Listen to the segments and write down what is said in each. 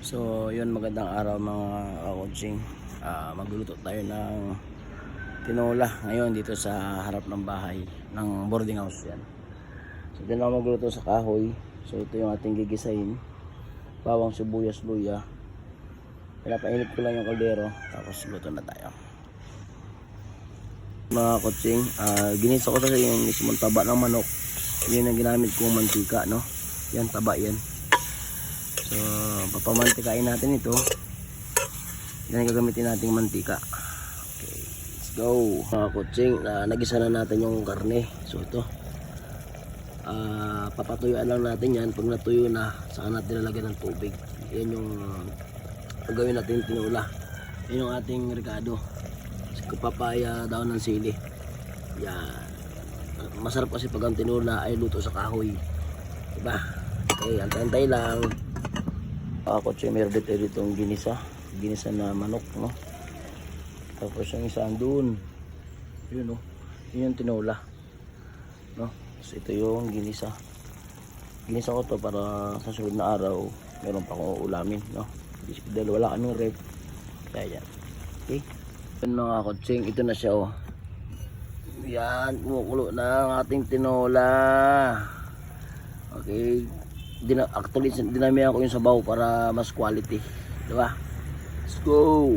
So yun, magandang araw mga kakotsing. Magluluto tayo ng tinola ngayon dito sa harap ng bahay ng boarding house yan. So dito ako magluto sa kahoy. So ito yung ating gigisahin, bawang, sibuyas, luya. Pinapainit ko lang yung kaldero, tapos luto na tayo mga kotsing. Ginisa ko sa yung mismong taba ng manok. Yun ang ginamit kong mantika, no? Yan, taba yan. So papamantikain natin ito. Yan ang gagamitin nating mantika. Okay, let's go mga kotsing. Nagisa na natin yung karne. So ito, papatuyuan lang natin yan. Pag natuyo na, saka natin lalagyan ng tubig. Yan yung gagawin natin tinola. Yan yung ating ricado, papaya, daon ng sili. Yan, masarap kasi pag ang tinola ay luto sa kahoy, diba? Okay, antay-antay lang. Kotse, meron dito itong ginisa na manok, no? Tapos yung isa andun, yun, no? Yun yung tinola, no? So ito yung ginisa ko to para sa sunod na araw meron pa akong ulamin, no? Dahil wala kaming rep, kaya yan. Okay, yun mga kotsing, ito na siya, oh. Yan, kumukulo na ang ating tinola. Okay, actually dinamihan ko yung sabaw para mas quality, diba? Let's go.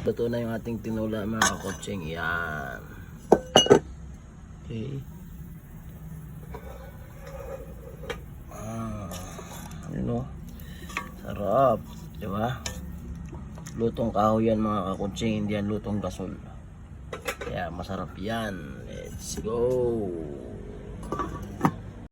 Luto na yung ating tinola mga kotsing. Yan. Okay. Ano? Sarap, diba? Lutong kahoy yan mga kakotsing, hindi yan lutong gasol. Kaya masarap yan. Let's go.